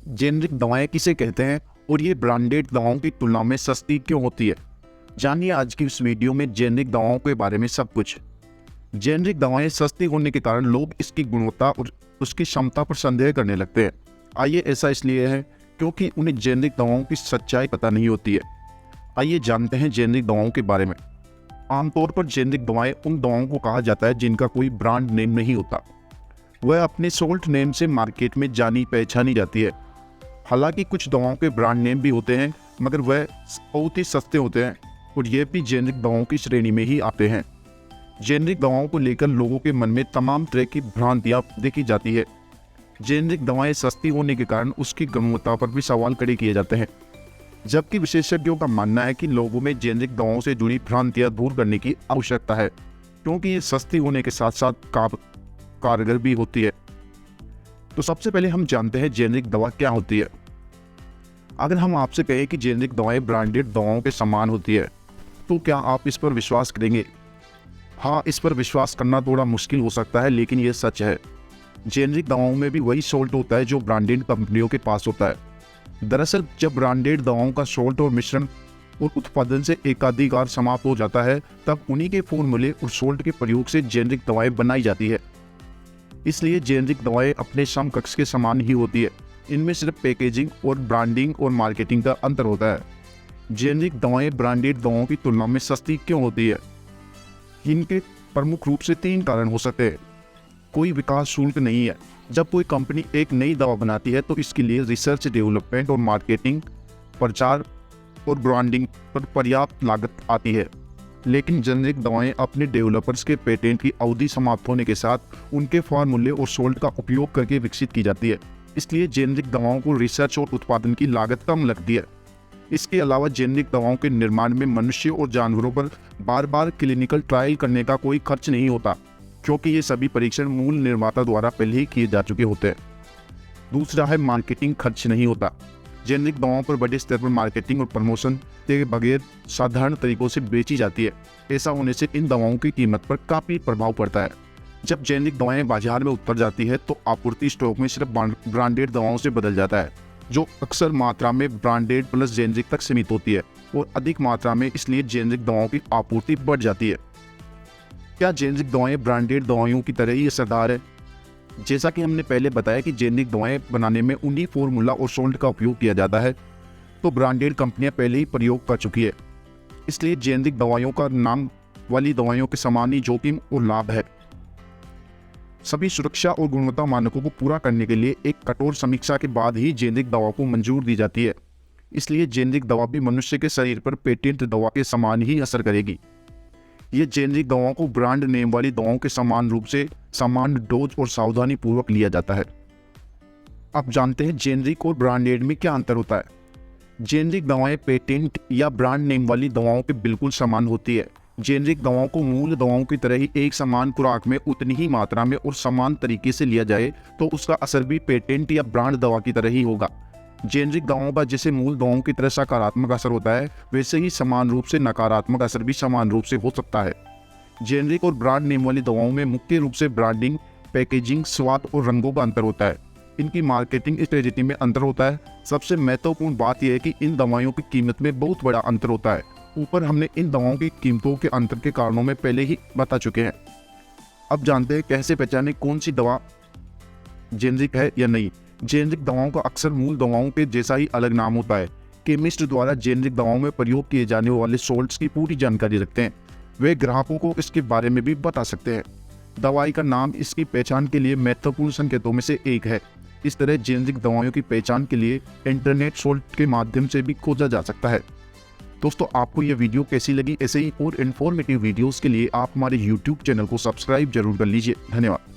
Generic दवाएं किसे कहते हैं और ये ब्रांडेड दवाओं की तुलना में सस्ती क्यों होती है? जानिए आज की इस वीडियो में जेनरिक दवाओं के बारे में सब कुछ। जेनरिक दवाएं सस्ती होने के कारण लोग इसकी गुणवत्ता और उसकी क्षमता पर संदेह करने लगते हैं। आइए, ऐसा इसलिए है क्योंकि उन्हें जेनरिक दवाओं की सच्चाई पता नहीं होती है। आइए जानते हैं जेनरिक दवाओं के बारे में। आमतौर पर जेनरिक दवाएं उन दवाओं को कहा जाता है जिनका कोई ब्रांड नेम नहीं होता। वह अपने सोल्ट नेम से मार्केट में जानी पहचानी जाती है। हालांकि कुछ दवाओं के ब्रांड नेम भी होते हैं, मगर वह बहुत ही सस्ते होते हैं और ये भी जेनरिक दवाओं की श्रेणी में ही आते हैं। जेनरिक दवाओं को लेकर लोगों के मन में तमाम तरह की भ्रांतियां देखी जाती है। जेनरिक दवाएं सस्ती होने के कारण उसकी गुणवत्ता पर भी सवाल खड़े किए जाते हैं, जबकि विशेषज्ञों का मानना है कि लोगों में जेनरिक दवाओं से जुड़ी भ्रांतियां दूर करने की आवश्यकता है, क्योंकि ये सस्ती होने के साथ साथ कारगर भी होती है। तो सबसे पहले हम जानते हैं जेनरिक दवा क्या होती है। अगर हम आपसे कहें कि जेनरिक दवाएं ब्रांडेड दवाओं के समान होती है, तो क्या आप इस पर विश्वास करेंगे? हाँ, इस पर विश्वास करना थोड़ा मुश्किल हो सकता है, लेकिन यह सच है। जेनरिक दवाओं में भी वही सोल्ट होता है जो ब्रांडेड कंपनियों के पास होता है। दरअसल जब ब्रांडेड दवाओं का सोल्ट और मिश्रण और उत्पादन से एकाधिकार समाप्त हो जाता है, तब उन्हीं के फॉर्मूले और सोल्ट के प्रयोग से जेनरिक दवाएं बनाई जाती है। इसलिए जेनरिक दवाएं अपने समकक्ष के समान ही होती है। इनमें सिर्फ पैकेजिंग और ब्रांडिंग और मार्केटिंग का अंतर होता है। जेनरिक दवाएं ब्रांडेड दवाओं की तुलना में सस्ती क्यों होती है? इनके प्रमुख रूप से 3 कारण हो सकते हैं। कोई विकास शुल्क नहीं है। जब कोई कंपनी एक नई दवा बनाती है तो इसके लिए रिसर्च, डेवलपमेंट और मार्केटिंग, प्रचार और ब्रांडिंग पर पर्याप्त लागत आती है। लेकिन जेनरिक दवाएं अपने डेवलपर्स के पेटेंट की अवधि समाप्त होने के साथ उनके फॉर्मूले और सोल्ट का उपयोग करके विकसित की जाती है। इसलिए जेनरिक दवाओं को रिसर्च और उत्पादन की लागत कम लगती है। इसके अलावा जेनरिक दवाओं के निर्माण में मनुष्य और जानवरों पर बार बार क्लिनिकल ट्रायल करने का कोई खर्च नहीं होता, क्योंकि ये सभी परीक्षण मूल निर्माता द्वारा पहले ही किए जा चुके होते हैं। दूसरा है मार्केटिंग खर्च नहीं होता। जेनरिक दवाओं पर बड़े स्तर पर मार्केटिंग और प्रमोशन के बगैर साधारण तरीकों से बेची जाती है। ऐसा होने से इन दवाओं की कीमत पर काफ़ी प्रभाव पड़ता है। जब जेनरिक दवाएं बाजार में उतर जाती है तो आपूर्ति स्टॉक में सिर्फ ब्रांडेड दवाओं से बदल जाता है, जो अक्सर मात्रा में ब्रांडेड प्लस जेनरिक तक सीमित होती है और अधिक मात्रा में, इसलिए जेनरिक दवाओं की आपूर्ति बढ़ जाती है। क्या जेनरिक दवाएं ब्रांडेड दवाइयों की तरह ही असरदार है? जैसा कि हमने पहले बताया कि जेनरिक दवाएं बनाने में उन्हीं फॉर्मूला और सोल्ट का उपयोग किया जाता है, तो ब्रांडेड कंपनियां पहले ही प्रयोग कर चुकी है। इसलिए जेनरिक दवाइयों का नाम वाली दवाइयों के समान ही जोखिम और लाभ है। सभी सुरक्षा और गुणवत्ता मानकों को पूरा करने के लिए एक कठोर समीक्षा के बाद ही जेनरिक दवा को मंजूर दी जाती है। इसलिए जेनरिक दवा भी मनुष्य के शरीर पर पेटेंट दवा के समान ही असर करेगी। ये जेनरिक दवाओं को ब्रांड नेम वाली दवाओं के समान रूप से समान डोज और सावधानी पूर्वक लिया जाता है। अब जानते हैं जेनरिक और ब्रांडेड में क्या अंतर होता है। जेनरिक दवाएं पेटेंट या ब्रांड नेम वाली दवाओं के बिल्कुल समान होती है। जेनरिक दवाओं को मूल दवाओं की तरह ही एक समान खुराक में उतनी ही मात्रा में और समान तरीके से लिया जाए तो उसका असर भी पेटेंट या ब्रांड दवा की तरह ही होगा। जेनरिक दवाओं का जैसे मूल दवाओं की तरह सकारात्मक असर होता है, वैसे ही समान रूप से नकारात्मक असर भी समान रूप से हो सकता है। जेनरिक और ब्रांड नेम वाली दवाओं में मुख्य रूप से ब्रांडिंग, पैकेजिंग, स्वाद और रंगों का अंतर होता है। इनकी मार्केटिंग स्ट्रेटेजी में अंतर होता है। सबसे महत्वपूर्ण बात यह है कि इन दवाइयों की कीमत में बहुत बड़ा अंतर होता है। ऊपर हमने इन दवाओं की कीमतों के अंतर के कारणों में पहले ही बता चुके हैं। अब जानते हैं कैसे पहचाने कौन सी दवा जेनरिक है या नहीं। जेनरिक दवाओं का अक्सर मूल दवाओं के जैसा ही अलग नाम होता है। केमिस्ट द्वारा जेनरिक दवाओं में प्रयोग किए जाने वाले सोल्ट्स की पूरी जानकारी रखते हैं। वे ग्राहकों को इसके बारे में भी बता सकते हैं। दवाई का नाम इसकी पहचान के लिए महत्वपूर्ण संकेतों में से एक है। इस तरह जेनरिक दवाओं की पहचान के लिए इंटरनेट सोल्ट के माध्यम से भी खोजा जा सकता है। दोस्तों, आपको यह वीडियो कैसी लगी? ऐसे ही और इन्फॉर्मेटिव वीडियोस के लिए आप हमारे YouTube चैनल को सब्सक्राइब जरूर कर लीजिए। धन्यवाद।